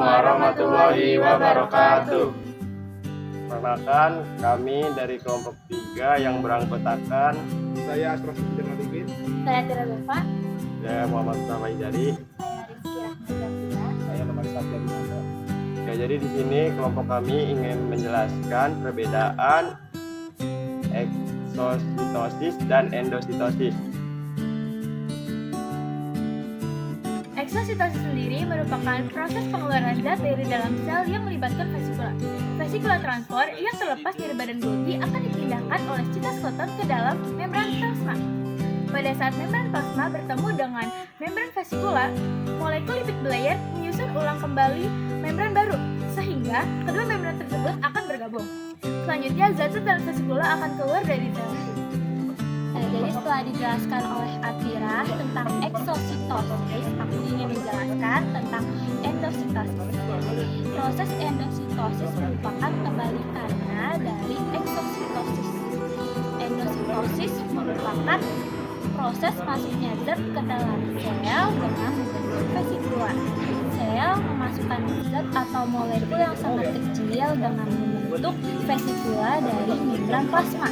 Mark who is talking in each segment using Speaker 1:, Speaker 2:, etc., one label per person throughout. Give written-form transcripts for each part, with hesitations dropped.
Speaker 1: warahmatullahi wabarakatuh.
Speaker 2: Perkenalkan, kami dari kelompok 3 yang beranggotakan
Speaker 3: Saya Asraf Jamaluddin.
Speaker 4: Saya Tira Beva.
Speaker 2: saya Muhammad Tamai Jadi.
Speaker 4: Saya Rizky Rahmadiyah.
Speaker 3: Saya Lemari Sabda Binanda.
Speaker 2: Ya, jadi di sini kelompok kami ingin menjelaskan perbedaan eksositosis dan endositosis.
Speaker 4: Eksositosis sendiri merupakan proses pengeluaran zat dari dalam sel yang melibatkan vesikula. Vesikula transfer yang terlepas dari badan Golgi akan dipindahkan oleh sitoskeleton ke dalam membran plasma. Pada saat membran plasma bertemu dengan membran vesikula, molekul lipid belayer menyusun ulang kembali membran baru, sehingga kedua membran tersebut akan bergabung. Selanjutnya, zat-zat dalam vesikula akan keluar dari sel. Jadi setelah dijelaskan oleh Atira tentang eksositosis, aku ingin menjelaskan tentang endositosis. Proses endositosis merupakan kebalikannya dari eksositosis. Endositosis merupakan proses masuknya zat ke dalam sel dengan membentuk vesikula. Sel memasukkan zat atau molekul yang sangat kecil dengan membentuk vesikula dari membran plasma.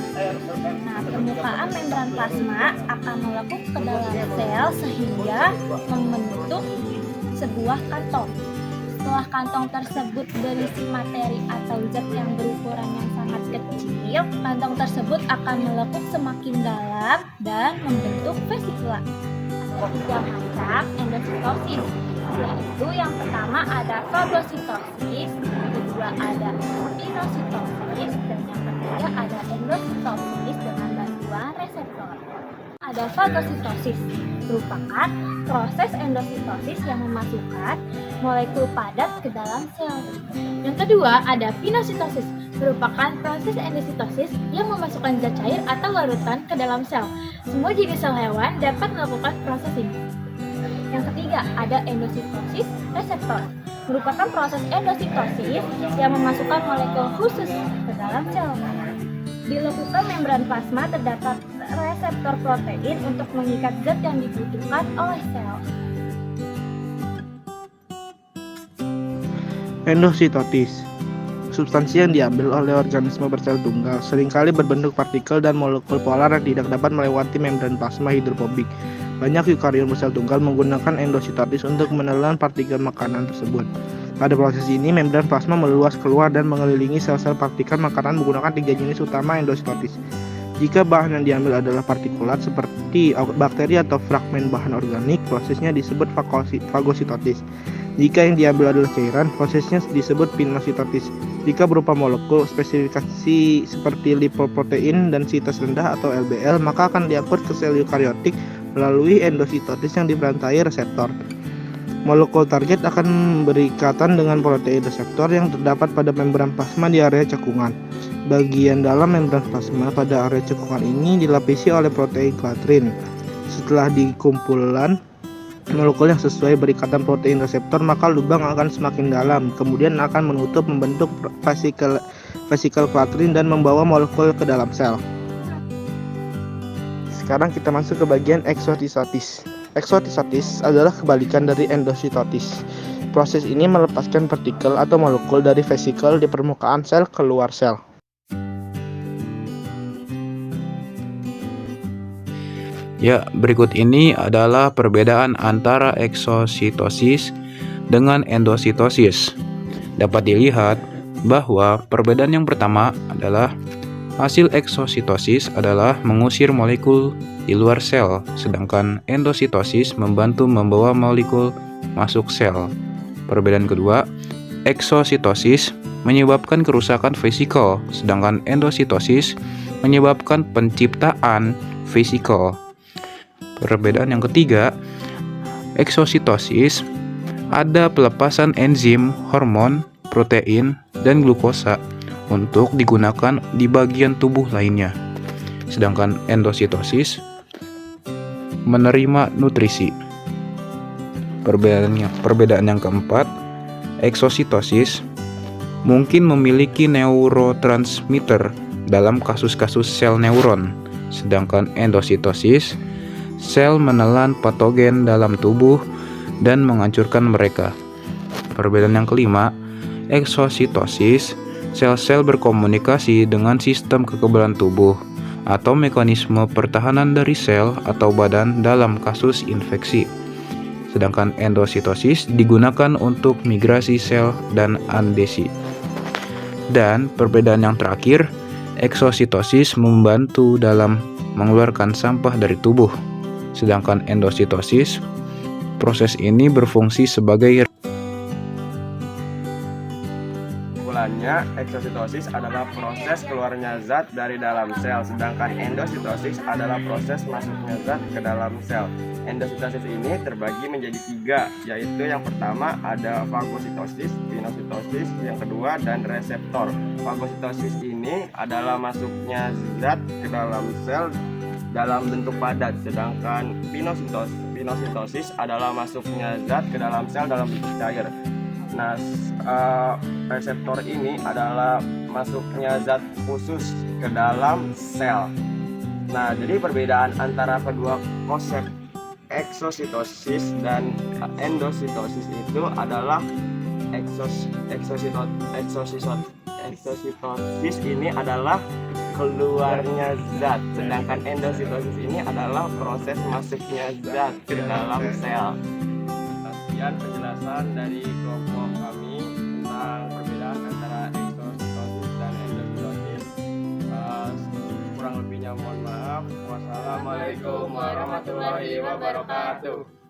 Speaker 4: Nah, permukaan membran plasma akan melekuk ke dalam sel sehingga membentuk sebuah kantong. Setelah kantong tersebut berisi materi atau zat yang berukuran yang sangat kecil, kantong tersebut akan melekuk semakin dalam dan membentuk vesikula. Ada 3 macam endositosis, yaitu yang pertama ada fagositosis, yang kedua ada pinositosis, dan yang ketiga ada endositosis dengan bantuan reseptor. Ada fagositosis, merupakan proses endositosis yang memasukkan molekul padat ke dalam sel. Yang kedua ada pinositosis, merupakan proses endositosis yang memasukkan zat cair atau larutan ke dalam sel. Semua jenis sel hewan dapat melakukan proses ini. Yang ketiga ada endositosis reseptor, merupakan proses endositosis yang memasukkan molekul khusus ke dalam sel. Di lekukan membran plasma terdapat reseptor protein untuk mengikat zat yang dibutuhkan oleh sel.
Speaker 3: Endositosis, substansi yang diambil oleh organisme bersel tunggal, seringkali berbentuk partikel dan molekul polar yang tidak dapat melewati membran plasma hidrofobik. Banyak eukariot bersel tunggal menggunakan endositosis untuk menelan partikel makanan tersebut. Pada proses ini, membran plasma meluas keluar dan mengelilingi sel-sel partikel makanan menggunakan 3 jenis utama endositosis. Jika bahan yang diambil adalah partikulat seperti bakteri atau fragmen bahan organik, prosesnya disebut fagositosis. Jika yang diambil adalah cairan, prosesnya disebut pinositosis. Jika berupa molekul spesifikasi seperti lipoprotein densitas rendah atau LDL, maka akan diangkut ke sel eukariotik melalui endositosis yang diberantai reseptor. Molekul target akan berikatan dengan protein reseptor yang terdapat pada membran plasma di area cekungan. Bagian dalam membran plasma pada area cekungan ini dilapisi oleh protein klatrin. Setelah dikumpulan molekul yang sesuai berikatan protein reseptor, maka lubang akan semakin dalam, kemudian akan menutup membentuk vesikel klatrin dan membawa molekul ke dalam sel. Sekarang kita masuk ke bagian eksositosis. Eksositosis adalah kebalikan dari endositosis. Proses ini melepaskan partikel atau molekul dari vesikel di permukaan sel keluar sel.
Speaker 1: Ya, berikut ini adalah perbedaan antara eksositosis dengan endositosis. Dapat dilihat bahwa perbedaan yang pertama adalah hasil eksositosis adalah mengusir molekul di luar sel, sedangkan endositosis membantu membawa molekul masuk sel. Perbedaan kedua, eksositosis menyebabkan kerusakan vesikel, sedangkan endositosis menyebabkan penciptaan vesikel. Perbedaan yang ketiga, eksositosis ada pelepasan enzim, hormon, protein, dan glukosa untuk digunakan di bagian tubuh lainnya. Sedangkan endositosis menerima nutrisi. Perbedaan yang keempat, eksositosis mungkin memiliki neurotransmitter dalam kasus-kasus sel neuron, sedangkan endositosis sel menelan patogen dalam tubuh dan menghancurkan mereka. Perbedaan yang kelima, eksositosis. Sel-sel berkomunikasi dengan sistem kekebalan tubuh atau mekanisme pertahanan dari sel atau badan dalam kasus infeksi. Sedangkan endositosis digunakan untuk migrasi sel dan adesi. Dan perbedaan yang terakhir, eksositosis membantu dalam mengeluarkan sampah dari tubuh. Sedangkan endositosis, proses ini berfungsi sebagai
Speaker 2: Kesimpulannya, eksositosis adalah proses keluarnya zat dari dalam sel, sedangkan endositosis adalah proses masuknya zat ke dalam sel. Endositosis ini terbagi menjadi 3, yaitu yang pertama ada fagositosis, pinositosis, yang kedua dan reseptor. Fagositosis ini adalah masuknya zat ke dalam sel dalam bentuk padat, sedangkan pinositosis adalah masuknya zat ke dalam sel dalam bentuk cair. Nah, reseptor ini adalah masuknya zat khusus ke dalam sel. Nah, jadi perbedaan antara kedua konsep eksositosis dan endositosis itu adalah eksositosis ini adalah keluarnya zat, sedangkan endositosis ini adalah proses masuknya zat ke dalam sel. Sekian penjelasan dari kelompok kami tentang perbedaan antara eksositosis dan endositosis. Kurang lebihnya mohon maaf. Wassalamualaikum warahmatullahi wabarakatuh.